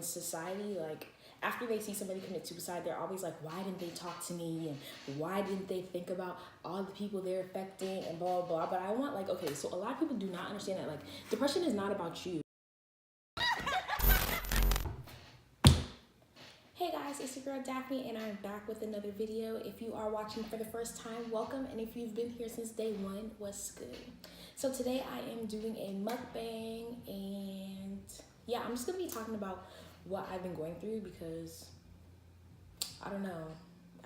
when society, like, after they see somebody commit suicide, they're always like, why didn't they talk to me? And why didn't they think about all the people they're affecting and blah, blah, blah. But I want, like, okay, so a lot of people do not understand that, like, depression is not about you. Hey guys, it's your girl Daphne, and I'm back with another video. If you are watching for the first time, welcome. And if you've been here since day one, what's good? So today I am doing a mukbang, and yeah, I'm just gonna be talking about what I've been going through because I don't know,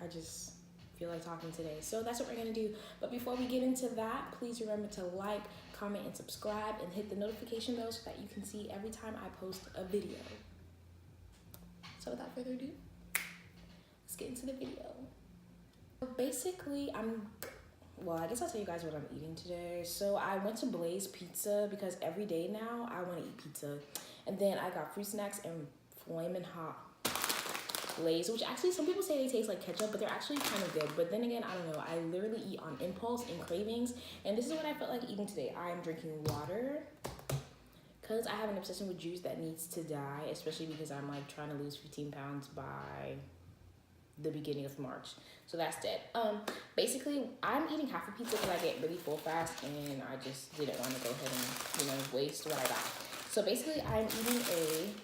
I just feel like talking today. So that's what we're gonna do. But before we get into that, please remember to like, comment, and subscribe, and hit the notification bell so that you can see every time I post a video. So without further ado, let's get into the video. Basically, I guess I'll tell you guys what I'm eating today. So I went to Blaze Pizza because every day now I want to eat pizza. And then I got fruit snacks and flamin' hot Lay's, which actually some people say they taste like ketchup, but they're actually kind of good. But then again, I don't know. I literally eat on impulse and cravings. And this is what I felt like eating today. I'm drinking water, because I have an obsession with juice that needs to die, especially because I'm like trying to lose 15 pounds by the beginning of March. So that's dead. Basically, I'm eating half a pizza because I get really full fast, and I just didn't want to go ahead and, waste what I got. So basically, I'm eating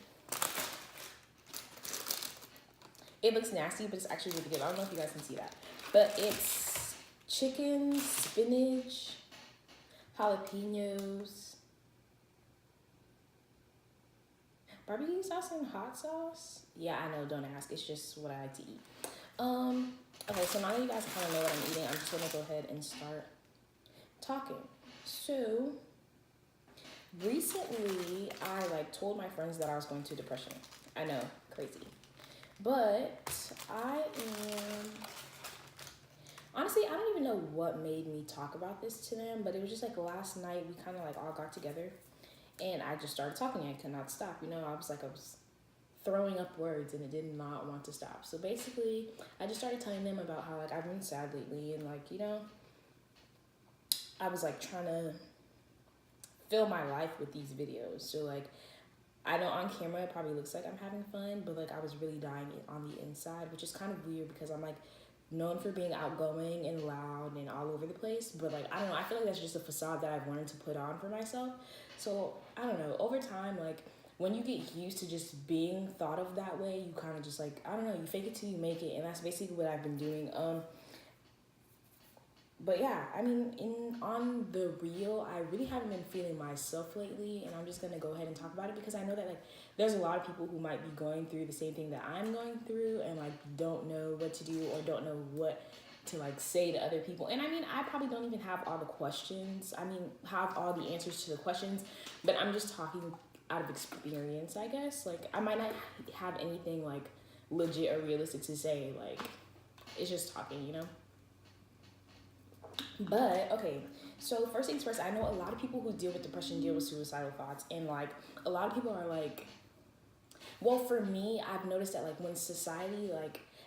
it looks nasty, but it's actually really good. I don't know if you guys can see that. But it's chicken, spinach, jalapenos, barbecue sauce and hot sauce. Yeah, I know, don't ask. It's just what I like to eat. Okay, so now that you guys kind of know what I'm eating, I'm just gonna go ahead and start talking. So recently, I told my friends that I was going through depression. I know, crazy. But honestly, I don't even know what made me talk about this to them, but it was just like last night we kind of all got together. And I just started talking. I could not stop. I was throwing up words, and it did not want to stop. So basically, I just started telling them about how I've been sad lately, and I was trying to fill my life with these videos. So I know on camera it probably looks like I'm having fun, but I was really dying on the inside, which is kind of weird because I'm known for being outgoing and loud and all over the place. But I don't know, I feel like that's just a facade that I've learned to put on for myself. So I don't know, over time, when you get used to just being thought of that way, you kind of just I don't know, you fake it till you make it. And that's basically what I've been doing. But yeah, on the real, I really haven't been feeling myself lately, and I'm just gonna go ahead and talk about it because I know that there's a lot of people who might be going through the same thing that I'm going through, and don't know what to do or don't know what to say to other people. And I probably don't even have all the questions. Have all the answers to the questions, but I'm just talking out of experience, I guess. I might not have anything legit or realistic to say. It's just talking, But okay, so first things first, I know a lot of people who deal with depression deal with suicidal thoughts, and a lot of people are well, for me, I've noticed that when society,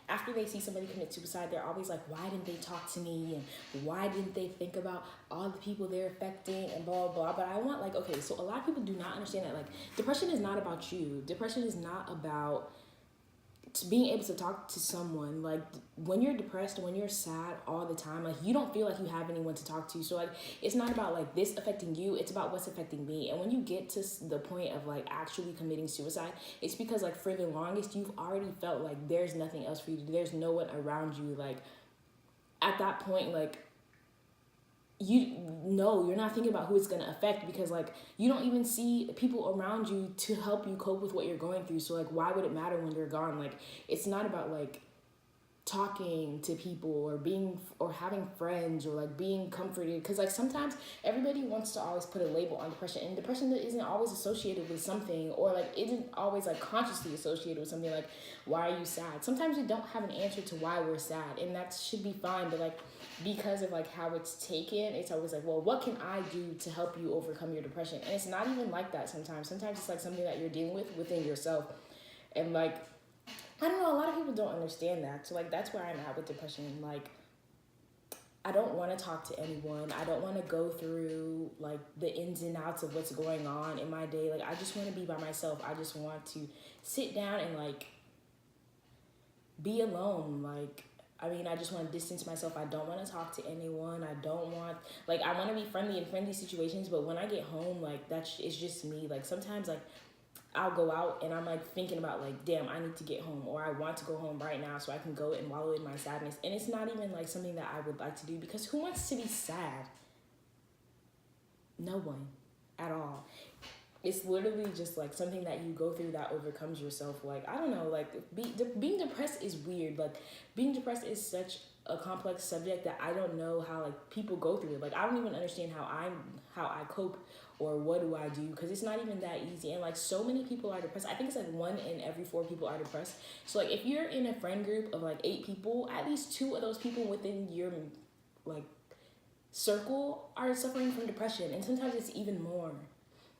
after they see somebody commit suicide, they're always like, why didn't they talk to me? And why didn't they think about all the people they're affecting and blah, blah, blah. But I want okay, so a lot of people do not understand that depression is not about you. Depression is not about being able to talk to someone. When you're depressed, when you're sad all the time, you don't feel like you have anyone to talk to. So it's not about this affecting you, it's about what's affecting me. And when you get to the point of actually committing suicide, it's because for the longest you've already felt there's nothing else for you to do. There's no one around you. At that point, you're not thinking about who it's going to affect because you don't even see people around you to help you cope with what you're going through. So why would it matter when you're gone? It's not about talking to people or having friends or being comforted, because sometimes everybody wants to always put a label on depression, and depression isn't always associated with something, or isn't always consciously associated with something. Why are you sad? Sometimes we don't have an answer to why we're sad, and that should be fine. But because of how it's taken, it's always well, what can I do to help you overcome your depression? And it's not even like that. Sometimes it's something that you're dealing with within yourself. And I don't know, a lot of people don't understand that. So that's where I'm at with depression. I don't want to talk to anyone. I don't want to go through like the ins and outs of what's going on in my day. Like I just want to be by myself. I just want to sit down and like be alone. Like I mean, I just want to distance myself. I don't want to talk to anyone. I don't want like I want to be friendly in friendly situations, but when I get home, like that's it's just me. Like sometimes like I'll go out and I'm like thinking about like, damn, I need to get home, or I want to go home right now so I can go and wallow in my sadness. And it's not even like something that I would like to do, because who wants to be sad? No one at all. It's literally just like something that you go through that overcomes yourself. Like, I don't know, like being depressed is weird. Like being depressed is such a complex subject that I don't know how like people go through it. Like I don't even understand how I cope or what do I do, because it's not even that easy. And like so many people are depressed. I think it's like 1 in every 4 people are depressed. So like if you're in a friend group of like 8 people, at least 2 of those people within your like circle are suffering from depression, and sometimes it's even more.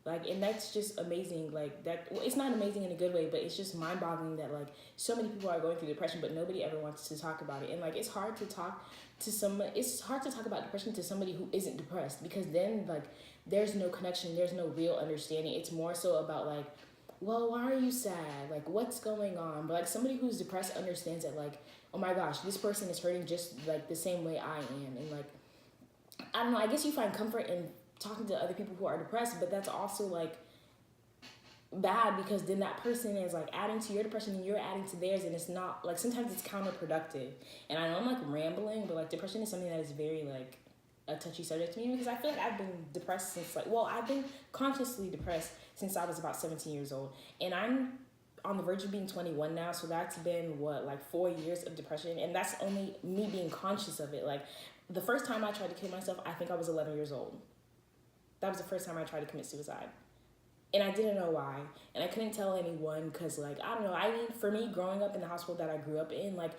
Like, and that's just amazing. Like that, well, it's not amazing in a good way, but it's just mind boggling that like so many people are going through depression, but nobody ever wants to talk about it. And like, it's hard to talk to someone. It's hard to talk about depression to somebody who isn't depressed, because then like there's no connection. There's no real understanding. It's more so about like, well, why are you sad? Like, what's going on? But like somebody who's depressed understands that like, oh my gosh, this person is hurting just like the same way I am. And like, I don't know, I guess you find comfort in talking to other people who are depressed, but that's also like bad, because then that person is like adding to your depression and you're adding to theirs, and it's not like, sometimes it's counterproductive. And I know I'm like rambling, but like depression is something that is very like a touchy subject to me, because I feel like I've been depressed since like, well, I've been consciously depressed since I was about 17 years old, and I'm on the verge of being 21 now, so that's been what, like 4 years of depression, and that's only me being conscious of it. Like the first time I tried to kill myself, I think I was 11 years old. That was the first time I tried to commit suicide. And I didn't know why. And I couldn't tell anyone, because, like, I don't know. I mean, for me, growing up in the household that I grew up in, like,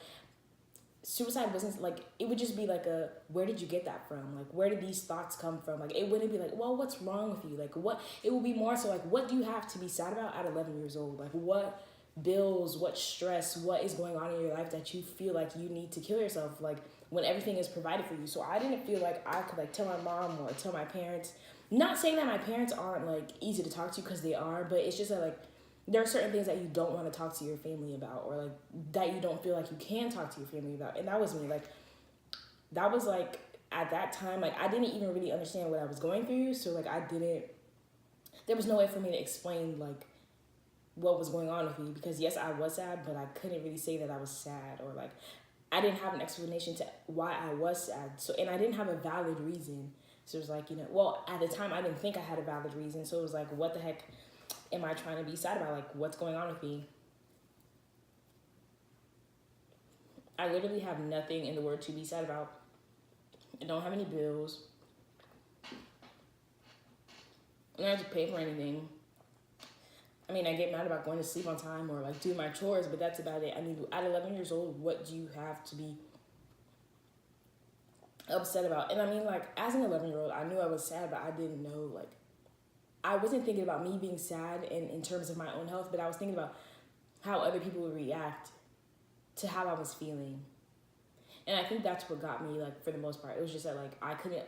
suicide wasn't, like, it would just be, like, where did you get that from? Like, where did these thoughts come from? Like, it wouldn't be like, well, what's wrong with you? Like, what? It would be more so, like, what do you have to be sad about at 11 years old? Like, what bills, what stress, what is going on in your life that you feel like you need to kill yourself, like, when everything is provided for you? So I didn't feel like I could, like, tell my mom or tell my parents. Not saying that my parents aren't like easy to talk to, because they are, but it's just that like there are certain things that you don't want to talk to your family about, or like that you don't feel like you can talk to your family about. And that was me. Like that was like at that time, like I didn't even really understand what I was going through. So like there was no way for me to explain like what was going on with me, because yes, I was sad, but I couldn't really say that I was sad, or like I didn't have an explanation to why I was sad. So, and I didn't have a valid reason. So it was like, you know, well, at the time I didn't think I had a valid reason. So it was like, what the heck am I trying to be sad about? Like, what's going on with me? I literally have nothing in the world to be sad about. I don't have any bills. I don't have to pay for anything. I mean, I get mad about going to sleep on time or like doing my chores, but that's about it. I mean, at 11 years old, what do you have to be upset about? And I mean, like, as an 11-year-old, I knew I was sad, but I didn't know, like, I wasn't thinking about me being sad in terms of my own health, but I was thinking about how other people would react to how I was feeling. And I think that's what got me, like, for the most part. It was just that, like, I couldn't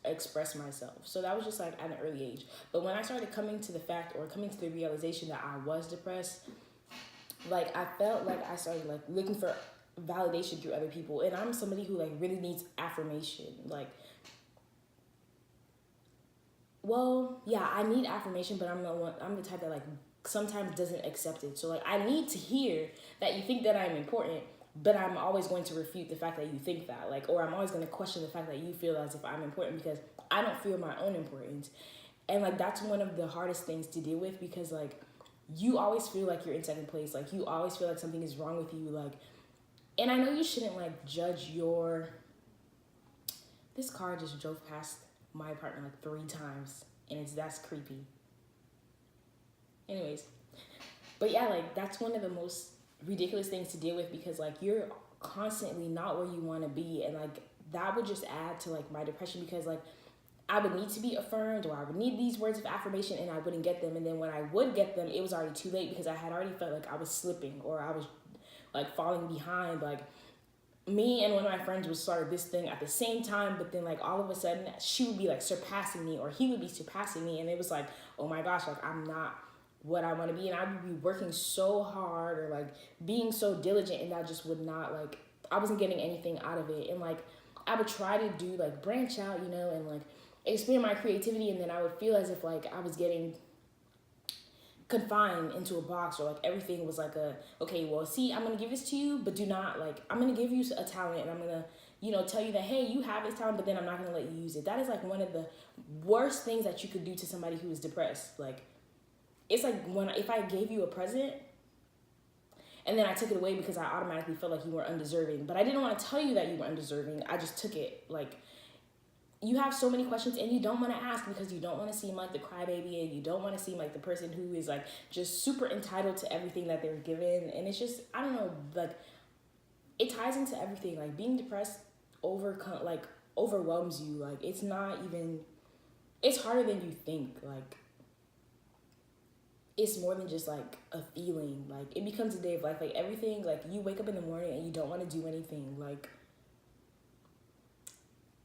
express myself. So that was just, like, at an early age. But when I started coming to the fact, or coming to the realization that I was depressed, like, I felt like I started, like, looking for validation through other people. And I'm somebody who, like, really needs affirmation. Like, well, yeah, I need affirmation, but I'm the type that, like, sometimes doesn't accept it. So, like, I need to hear that you think that I'm important, but I'm always going to refute the fact that you think that, like, or I'm always going to question the fact that you feel as if I'm important, because I don't feel my own importance. And, like, that's one of the hardest things to deal with, because, like, you always feel like you're in second place. Like, you always feel like something is wrong with you. Like, and I know you shouldn't, like, judge your... This car just drove past my apartment, like, 3 times, and that's creepy. Anyways, but yeah, like, that's one of the most ridiculous things to deal with, because, like, you're constantly not where you want to be, and, like, that would just add to, like, my depression, because, like, I would need to be affirmed, or I would need these words of affirmation, and I wouldn't get them. And then when I would get them, it was already too late, because I had already felt like I was slipping, or I was, like, falling behind. Like, me and one of my friends would start this thing at the same time, but then like all of a sudden she would be like surpassing me or he would be surpassing me, and it was like, oh my gosh, like I'm not what I want to be, and I would be working so hard or like being so diligent, and I just would not, like, I wasn't getting anything out of it. And like I would try to do like branch out, you know, and like expand my creativity, and then I would feel as if like I was getting confined into a box, or like everything was like a, okay, well, see, I'm gonna give this to you, but do not, like, I'm gonna give you a talent, and I'm gonna, you know, tell you that, hey, you have this talent, but then I'm not gonna let you use it. That is like one of the worst things that you could do to somebody who is depressed. Like, it's like when, if I gave you a present and then I took it away because I automatically felt like you were undeserving, but I didn't want to tell you that you were undeserving. I just took it. Like, you have so many questions and you don't want to ask because you don't want to seem like the crybaby, and you don't want to seem like the person who is like just super entitled to everything that they're given. And it's just, I don't know, like it ties into everything. Like being depressed overwhelms you. Like it's not even, it's harder than you think. Like it's more than just like a feeling. Like it becomes a day of life. Like everything, like you wake up in the morning and you don't want to do anything. Like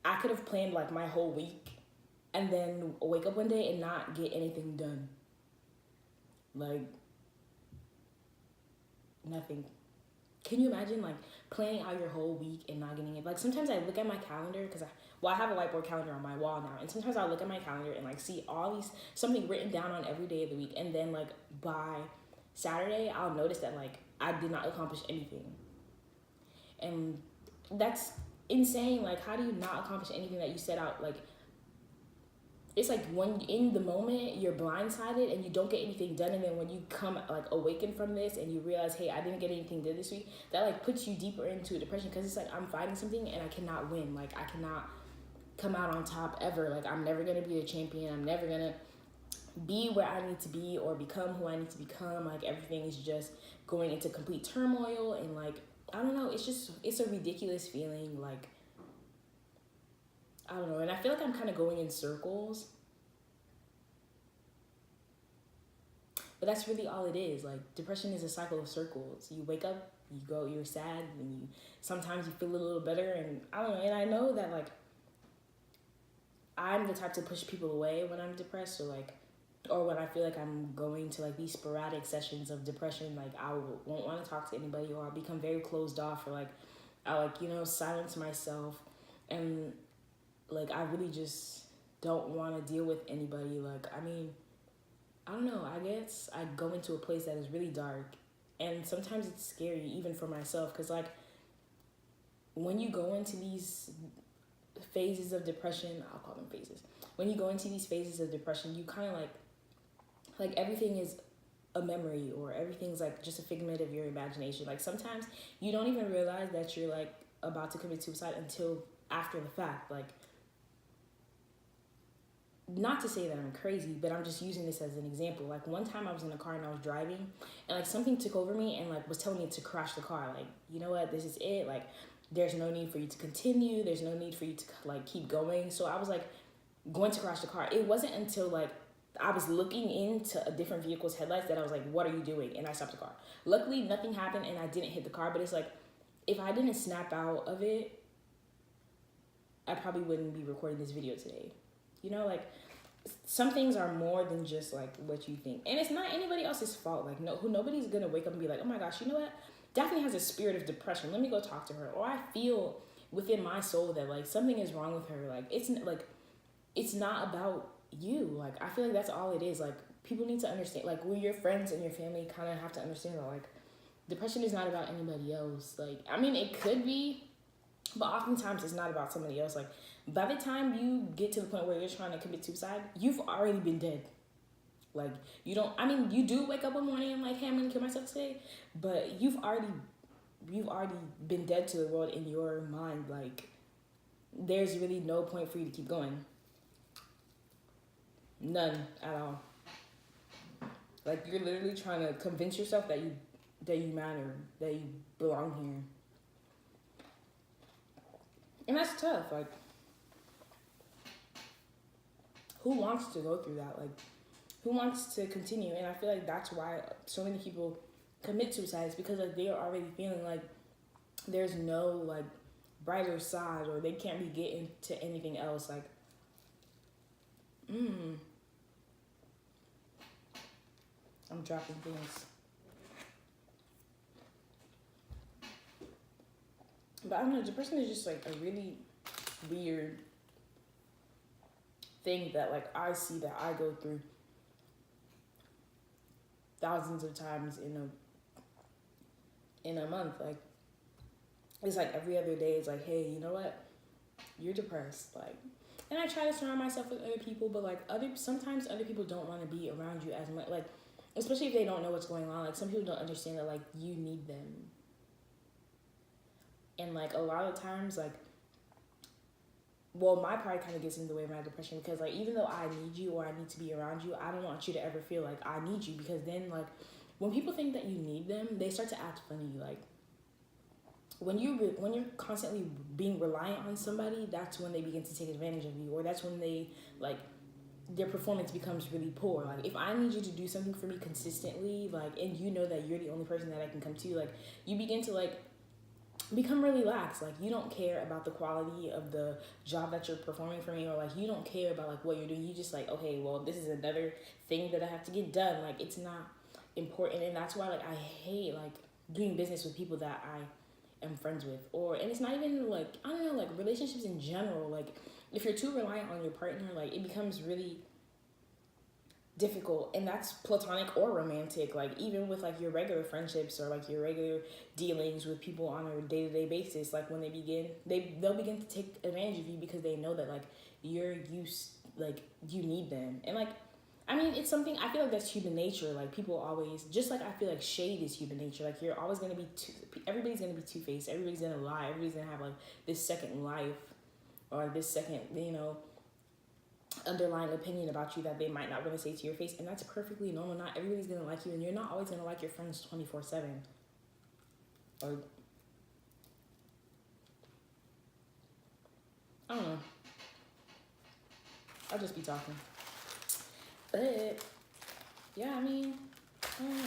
I could have planned like my whole week and then wake up one day and not get anything done. Like nothing. Can you imagine like planning out your whole week and not getting it? Like sometimes I look at my calendar because I have a whiteboard calendar on my wall now, and sometimes I look at my calendar and like see all these, something written down on every day of the week, and then like by Saturday I'll notice that like I did not accomplish anything, and that's insane. Like how do you not accomplish anything that you set out? Like it's like when in the moment you're blindsided and you don't get anything done, and then when you come like awaken from this and you realize, hey, I didn't get anything done this week, that like puts you deeper into a depression, because it's like I'm fighting something and I cannot win. Like I cannot come out on top ever. Like I'm never gonna be a champion. I'm never gonna be where I need to be or become who I need to become. Like everything is just going into complete turmoil, and like I don't know, it's a ridiculous feeling. Like I don't know, and I feel like I'm kind of going in circles. But that's really all it is. Like depression is a cycle of circles. You wake up, you go, you're sad, and you sometimes you feel a little better, and I don't know. And I know that like I'm the type to push people away when I'm depressed, or when I feel like I'm going to like these sporadic sessions of depression. Like I won't want to talk to anybody, or I'll become very closed off, or like I like, you know, silence myself, and like I really just don't want to deal with anybody. Like I mean, I don't know, I guess I go into a place that is really dark, and sometimes it's scary even for myself, because like when you go into these phases of depression, I'll call them phases, when you go into these phases of depression, you kind of like everything is a memory, or everything's like just a figment of your imagination. Like sometimes you don't even realize that you're like about to commit suicide until after the fact. Like, not to say that I'm crazy, but I'm just using this as an example. Like one time I was in a car and I was driving, and like something took over me and like was telling me to crash the car. Like, you know what, this is it. Like there's no need for you to continue. There's no need for you to like keep going. So I was like going to crash the car. It wasn't until like I was looking into a different vehicle's headlights that I was like, what are you doing? And I stopped the car. Luckily nothing happened and I didn't hit the car, but it's like, if I didn't snap out of it, I probably wouldn't be recording this video today. You know, like some things are more than just like what you think, and it's not anybody else's fault. Like nobody's gonna wake up and be like, oh my gosh, you know what, Daphne has a spirit of depression, let me go talk to her. Or I feel within my soul that like something is wrong with her. Like it's not about you. Like I feel like that's all it is. Like people need to understand, like when your friends and your family kind of have to understand that like depression is not about anybody else. Like I mean it could be, but oftentimes it's not about somebody else. Like by the time you get to the point where you're trying to commit suicide, you've already been dead. Like you don't, I mean, you do wake up one morning and like, hey, I'm gonna kill myself today, but you've already been dead to the world in your mind. Like there's really no point for you to keep going. None at all. Like you're literally trying to convince yourself that you matter, that you belong here. And that's tough. Like, who wants to go through that? Like, who wants to continue? And I feel like that's why so many people commit suicide, is because like they're already feeling like there's no like brighter side, or they can't be getting to anything else. Like, I'm dropping things. But I don't know, depression is just like a really weird thing that like I see that I go through thousands of times in a month. Like, it's like every other day it's like, hey, you know what? You're depressed. Like, and I try to surround myself with other people, but like sometimes other people don't want to be around you as much. Like, especially if they don't know what's going on. Like, some people don't understand that like you need them. And like a lot of times, like, well, my pride kind of gets in the way of my depression, because like even though I need you or I need to be around you, I don't want you to ever feel like I need you, because then like when people think that you need them, they start to act funny. Like, when you're constantly being reliant on somebody, that's when they begin to take advantage of you, or that's when they like their performance becomes really poor. Like, if I need you to do something for me consistently, like, and you know that you're the only person that I can come to, like, you begin to like become really lax. Like, you don't care about the quality of the job that you're performing for me, or like you don't care about like what you're doing. You just like, okay, well, this is another thing that I have to get done. Like, it's not important. And that's why like I hate like doing business with people that I am friends with, and it's not even like, I don't know, like relationships in general. Like, if you're too reliant on your partner, like it becomes really difficult, and that's platonic or romantic. Like, even with like your regular friendships or like your regular dealings with people on a day-to-day basis, like when they'll begin to take advantage of you, because they know that like like you need them. And like, I mean, it's something, I feel like that's human nature. Like, people always, just like I feel like shade is human nature. Like, you're always going to be everybody's going to be two-faced. Everybody's going to lie. Everybody's going to have like this second life, or this second, underlying opinion about you that they might not want to say to your face. And that's perfectly normal. Not everybody's going to like you, and you're not always going to like your friends 24/7. Or, I don't know. I'll just be talking. But, yeah, I mean, I don't know.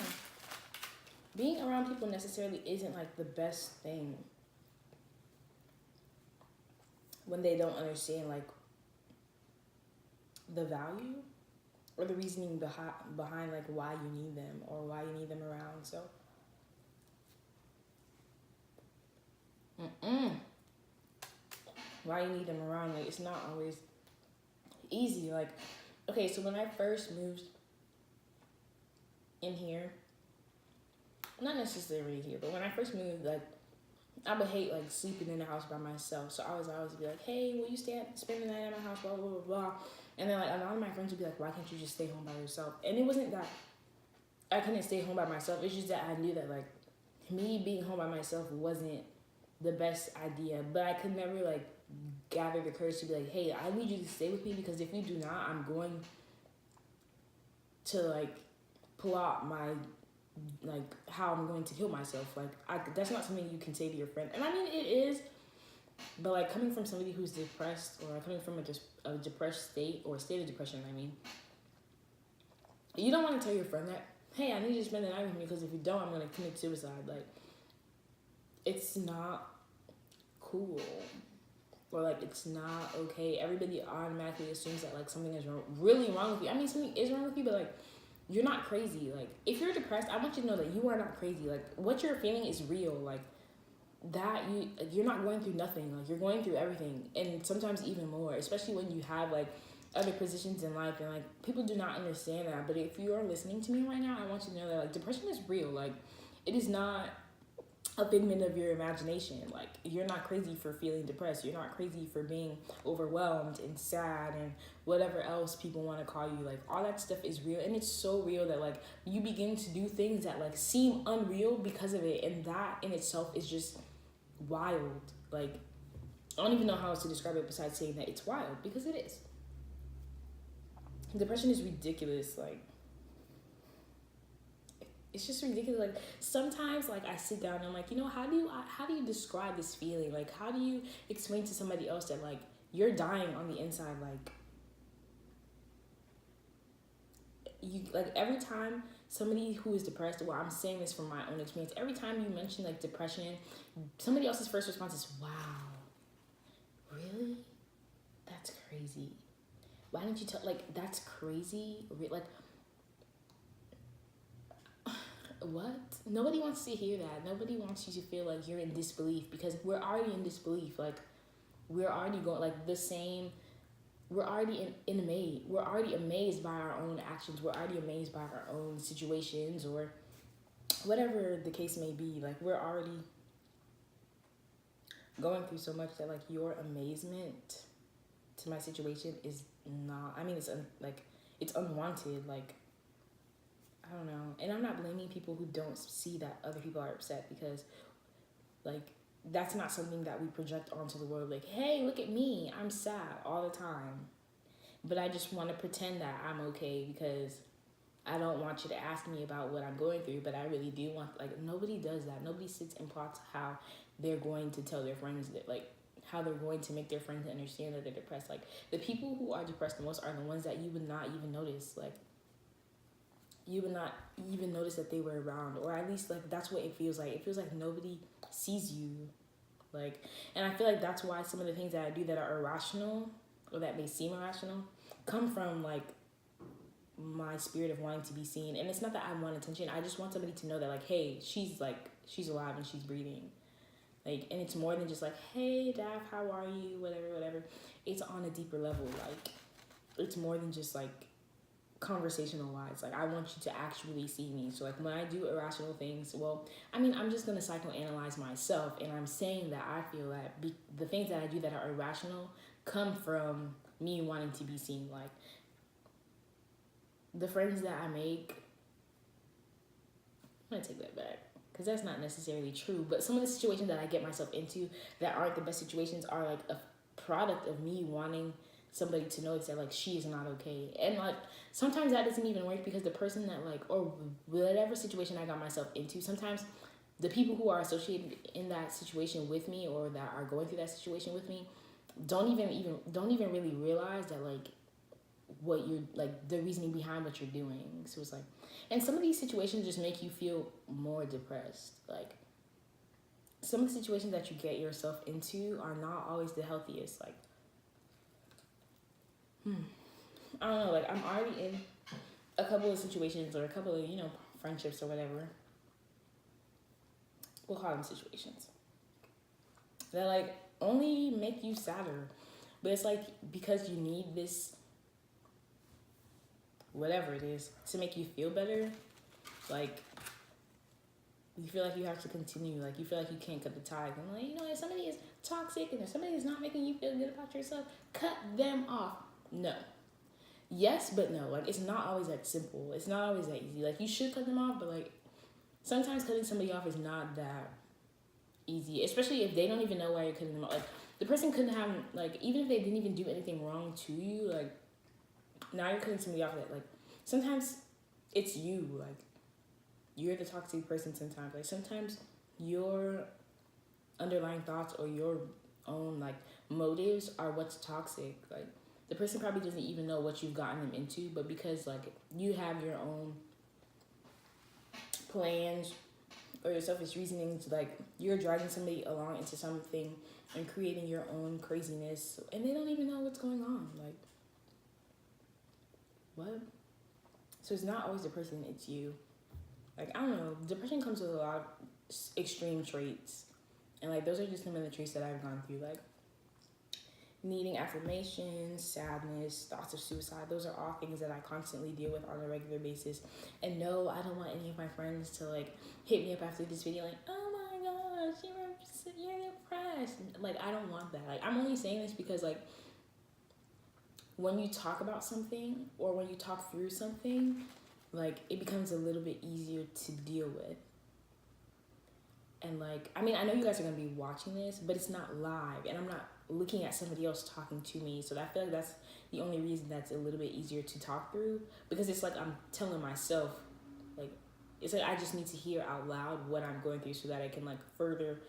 Being around people necessarily isn't like the best thing when they don't understand like the value or the reasoning behind like why you need them or why you need them around. So why you need them around, like, it's not always easy. Like, okay, so when I first moved in here, not necessarily here, but when I first moved, like, I would hate like sleeping in the house by myself. So I was always be like, hey, will you spend the night at my house, blah blah blah blah. And then like a lot of my friends would be like, why can't you just stay home by yourself? And it wasn't that I couldn't stay home by myself. It's just that I knew that like me being home by myself wasn't the best idea. But I could never like gather the courage to be like, hey, I need you to stay with me, because if you do not, I'm going to like pull out my like how I'm going to kill myself. Like, that's not something you can say to your friend. And I mean, it is, but like coming from somebody who's depressed, or coming from a depressed state, or a state of depression, I mean, you don't want to tell your friend that, hey, I need you to spend the night with me, because if you don't, I'm going to commit suicide. Like, it's not cool, or like it's not okay. Everybody automatically assumes that like something is really wrong with you. I mean, something is wrong with you, but like, you're not crazy. Like, if you're depressed, I want you to know that you are not crazy. Like, what you're feeling is real. Like, that you're not going through nothing. Like, you're going through everything, and sometimes even more, especially when you have like other positions in life, and like people do not understand that. But if you are listening to me right now, I want you to know that like depression is real. Like, it is not a figment of your imagination. Like, you're not crazy for feeling depressed. You're not crazy for being overwhelmed and sad and whatever else people want to call you. Like, all that stuff is real, and it's so real that like you begin to do things that like seem unreal because of it, and that in itself is just wild. Like, I don't even know how else to describe it besides saying that it's wild, because it is. Depression is ridiculous. Like, it's just ridiculous. Like, sometimes like I sit down and I'm like, how do you describe this feeling? Like, how do you explain to somebody else that like you're dying on the inside? Like, you like every time somebody who is depressed, well, I'm saying this from my own experience. Every time you mention like depression, somebody else's first response is, wow, really? That's crazy. Why didn't you tell, like, that's crazy? Like, what? Nobody wants to hear that. Nobody wants you to feel like you're in disbelief, because we're already in disbelief. Like, we're already going, like, the same, we're already we're already amazed by our own actions. We're already amazed by our own situations, or whatever the case may be. Like, we're already going through so much that, like, your amazement to my situation is not, I mean, it's like, it's unwanted. Like, I don't know. And I'm not blaming people who don't see that other people are upset, because, like, that's not something that we project onto the world. Like, hey, look at me, I'm sad all the time. But I just want to pretend that I'm okay, because I don't want you to ask me about what I'm going through, but I really do want, like, nobody does that. Nobody sits and plots how they're going to tell their friends that, like, how they're going to make their friends understand that they're depressed. Like, the people who are depressed the most are the ones that you would not even notice. Like, you would not even notice that they were around, or at least, like, that's what it feels like. It feels like nobody sees you. Like, and I feel like that's why some of the things that I do that are irrational, or that may seem irrational, come from, like, my spirit of wanting to be seen. And it's not that I want attention. I just want somebody to know that, like, hey, she's alive and she's breathing. Like, and it's more than just like, hey, Daph, how are you? Whatever. It's on a deeper level. Like, it's more than just, like, conversational wise. Like, I want you to actually see me. So, like, when I do irrational things, well, I mean, I'm just going to psychoanalyze myself. And I'm saying that I feel that the things that I do that are irrational come from me wanting to be seen. Like, the friends that I make, I'm going to take that back, because that's not necessarily true. But some of the situations that I get myself into that aren't the best situations are, like, a product of me wanting somebody to notice that, like, she is not okay. And, like, sometimes that doesn't even work, because the person that, like, or whatever situation I got myself into, sometimes the people who are associated in that situation with me, or that are going through that situation with me, don't even really realize that, like, what you're, like, the reasoning behind what you're doing. So it's like, and some of these situations just make you feel more depressed. Like, some of the situations that you get yourself into are not always the healthiest. Like, I don't know, like, I'm already in a couple of situations, or a couple of, friendships or whatever. We'll call them situations. That, like, only make you sadder. But it's like, because you need this, whatever it is, to make you feel better, like, you feel like you have to continue. Like, you feel like you can't cut the ties. And, like, if somebody is toxic and if somebody is not making you feel good about yourself, cut them off. No. Yes, but no. Like, it's not always that simple. It's not always that easy. Like, you should cut them off, but, like, sometimes cutting somebody off is not that easy, especially if they don't even know why you're cutting them off. Like, the person couldn't have, like, even if they didn't even do anything wrong to you, like, now you're cutting somebody off that, like, sometimes it's you. Like, you're the toxic person sometimes. Like, sometimes your underlying thoughts or your own, like, motives are what's toxic. Like, the person probably doesn't even know what you've gotten them into, but because, like, you have your own plans or your selfish reasonings, like, you're dragging somebody along into something and creating your own craziness, and they don't even know what's going on. Like, what? So it's not always the person, it's you. Like, I don't know, depression comes with a lot of extreme traits, and, like, those are just some of the traits that I've gone through. Like, needing affirmation, sadness, thoughts of suicide. Those are all things that I constantly deal with on a regular basis. And no, I don't want any of my friends to, like, hit me up after this video like, oh my gosh, you're depressed. Like, I don't want that. Like, I'm only saying this because, like, when you talk about something or when you talk through something, like, it becomes a little bit easier to deal with. And, like, I mean, I know you guys are going to be watching this, but it's not live, and I'm not looking at somebody else talking to me. So I feel like that's the only reason that's a little bit easier to talk through, because it's like I'm telling myself, like, it's like I just need to hear out loud what I'm going through so that I can, like, further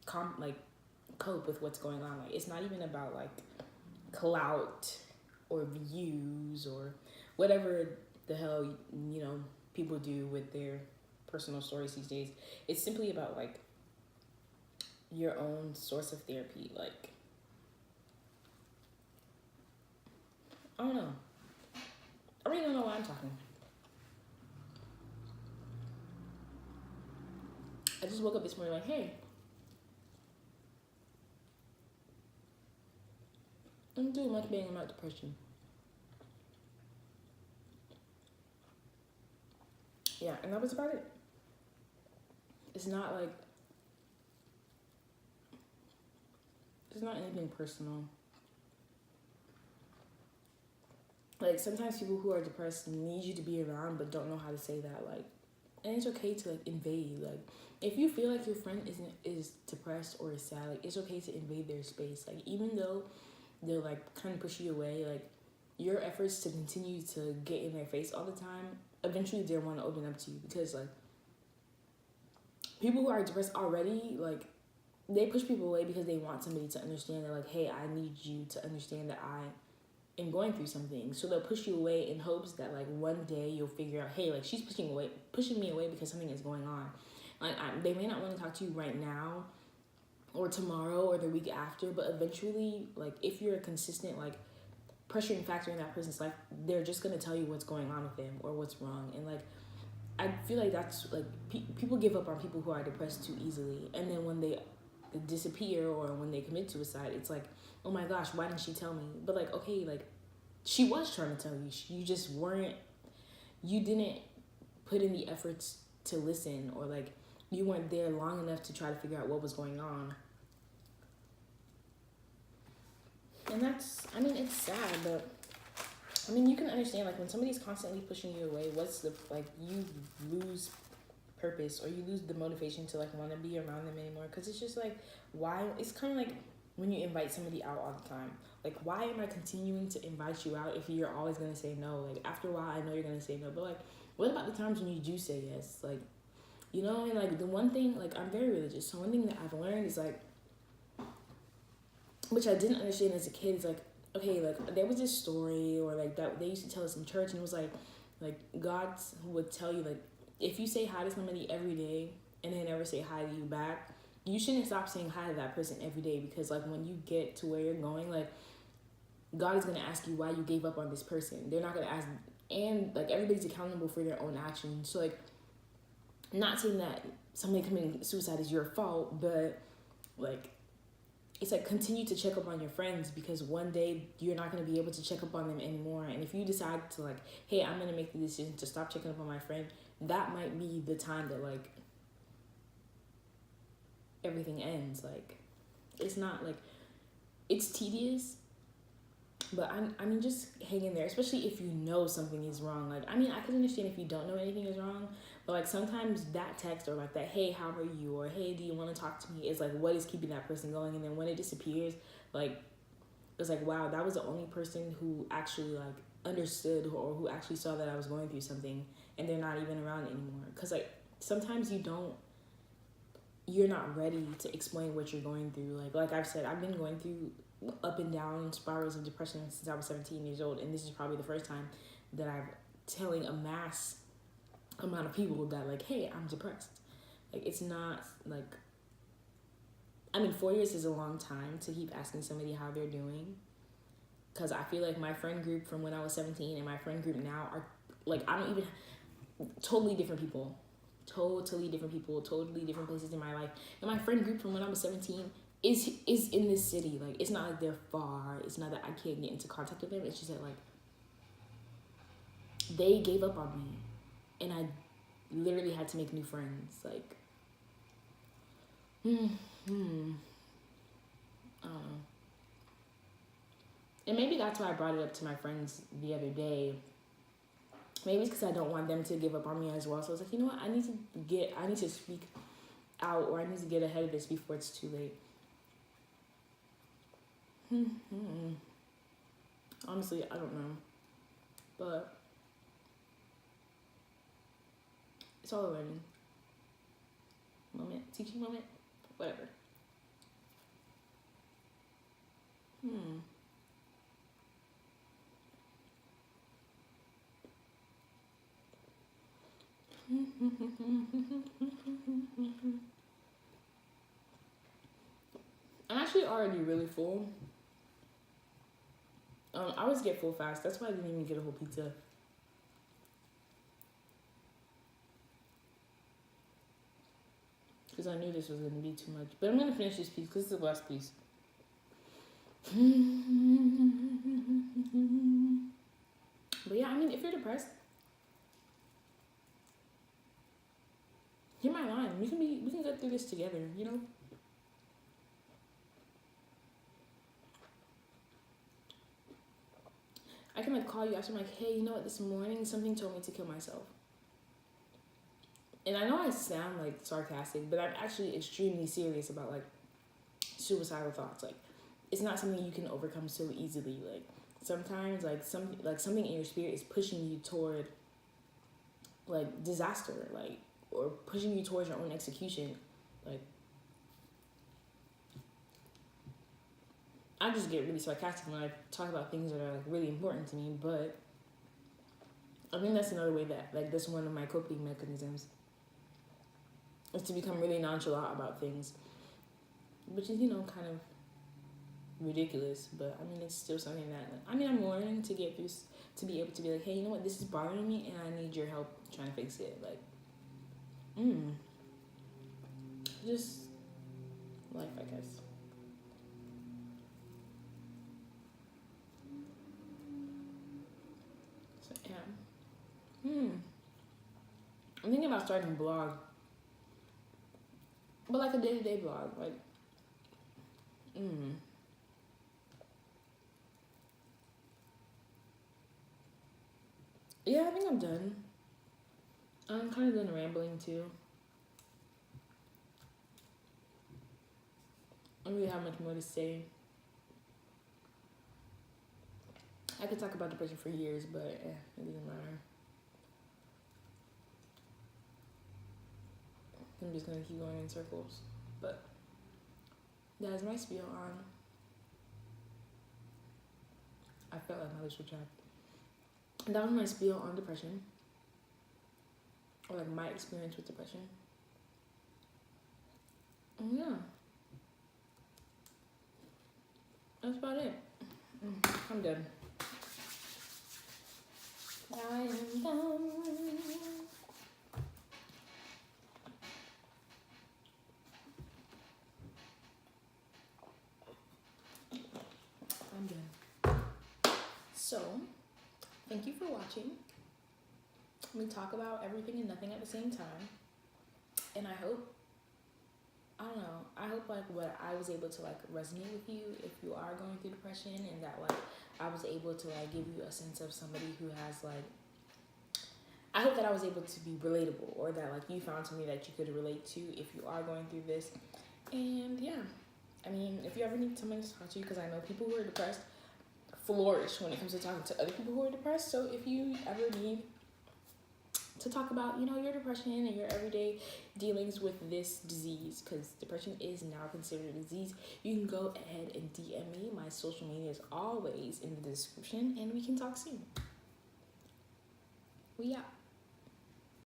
cope with what's going on. Like, it's not even about, like, clout or views or whatever the hell, people do with their personal stories these days. It's simply about like your own source of therapy. Like, I don't know. I really don't know why I'm talking. I just woke up this morning like, hey, I'm doing much better about depression. Yeah, and that was about it. It's not like, it's not anything personal. Like, sometimes people who are depressed need you to be around but don't know how to say that. Like, and it's okay to like invade. Like, if you feel like your friend is depressed or is sad, like, it's okay to invade their space. Like, even though they'll like kind of push you away, like, your efforts to continue to get in their face all the time, eventually they'll want to open up to you. Because like, people who are depressed already, like, they push people away because they want somebody to understand that, like, hey, I need you to understand that I am going through something. So they'll push you away in hopes that like one day you'll figure out, hey, like, she's pushing me away because something is going on. Like, they may not want to talk to you right now or tomorrow or the week after, but eventually, like, if you're a consistent like pressuring factor in that person's life, they're just gonna tell you what's going on with them or what's wrong. And like, I feel like that's like people give up on people who are depressed too easily, and then when they disappear or when they commit suicide, it's like, oh my gosh, why didn't she tell me? But like, okay, like, she was trying to tell you, you just weren't, you didn't put in the efforts to listen, or like you weren't there long enough to try to figure out what was going on. And that's, I mean, it's sad, but I mean, you can understand, like, when somebody's constantly pushing you away, what's the, like, you lose purpose or you lose the motivation to like want to be around them anymore. Because it's just like, why? It's kind of like when you invite somebody out all the time. Like, why am I continuing to invite you out if you're always going to say no? Like, after a while, I know you're going to say no, but like, what about the times when you do say yes? Like, you know, and like the one thing, like, I'm very religious, so one thing that I've learned is like, which I didn't understand as a kid, is like, okay, like, there was this story or like that they used to tell us in church, and it was like God would tell you, like, if you say hi to somebody every day and they never say hi to you back, you shouldn't stop saying hi to that person every day, because like when you get to where you're going, like, God is going to ask you why you gave up on this person. They're not going to ask, and like, everybody's accountable for their own actions. So like, not saying that somebody committing suicide is your fault, but like, it's like, continue to check up on your friends, because one day you're not going to be able to check up on them anymore. And if you decide to like, hey, I'm going to make the decision to stop checking up on my friend, that might be the time that like everything ends. Like, it's not like, it's tedious, but I mean, just hang in there, especially if you know something is wrong. Like, I mean, I can understand if you don't know anything is wrong, but like, sometimes that text or like that, hey, how are you, or hey, do you want to talk to me, is like what is keeping that person going. And then when it disappears, like, it's like, wow, that was the only person who actually like understood or who actually saw that I was going through something, and they're not even around anymore. Because like, sometimes you're not ready to explain what you're going through. Like I've said, I've been going through up and down spirals of depression since I was 17 years old, and this is probably the first time that I'm telling a mass amount of people that like, hey, I'm depressed. Like, it's not like, I mean, 4 years is a long time to keep asking somebody how they're doing, because I feel like my friend group from when I was 17 and my friend group now are like, I don't even, totally different people, totally different places in my life. And my friend group from when I was 17 is in this city. Like, it's not like they're far, it's not that I can't get into contact with them, it's just that like, they gave up on me and I literally had to make new friends. Like, I don't know. And maybe that's why I brought it up to my friends the other day. Maybe it's because I don't want them to give up on me as well. So I was like, you know what? I need to speak out, or I need to get ahead of this before it's too late. Honestly, I don't know. But it's all a learning moment, teaching moment, whatever. I'm actually already really full. I always get full fast. That's why I didn't even get a whole pizza. Because I knew this was going to be too much. But I'm going to finish this piece because it's the last piece. But yeah, I mean, if you're depressed, hear my line. We can get through this together, you know? I can like call you after, I'm like, hey, you know what, this morning something told me to kill myself. And I know I sound like sarcastic, but I'm actually extremely serious about like suicidal thoughts. Like, it's not something you can overcome so easily. Like, sometimes like something in your spirit is pushing you toward like disaster, like, or pushing you towards your own execution. Like, I just get really sarcastic when I talk about things that are like really important to me, but I think that's another way that like that's one of my coping mechanisms, is to become really nonchalant about things, which is, you know, kind of ridiculous, but I mean, it's still something that, I mean, I'm learning to get through, to be able to be like, hey, you know what, this is bothering me and I need your help trying to fix it. Like, just life, I guess. So yeah. I'm thinking about starting a blog, but like a day-to-day blog, like, yeah, I think I'm done. I'm kind of done rambling too. I don't really have much more to say. I could talk about depression for years, but it doesn't matter. I'm just gonna keep going in circles. But that is my spiel on. I felt like my lips were chapped. That was my spiel on depression, or like my experience with depression. And yeah, that's about it. I'm done. I am done. I'm done. So, thank you for watching. We talk about everything and nothing at the same time. And I hope like what I was able to like resonate with you if you are going through depression, and that like I was able to like give you a sense of somebody who has like, I hope that I was able to be relatable, or that like you found somebody that you could relate to if you are going through this. And yeah, I mean, if you ever need somebody to talk to, because I know people who are depressed flourish when it comes to talking to other people who are depressed. So if you ever need to talk about, you know, your depression and your everyday dealings with this disease, because depression is now considered a disease, you can go ahead and DM me. My social media is always in the description, and we can talk soon. We out.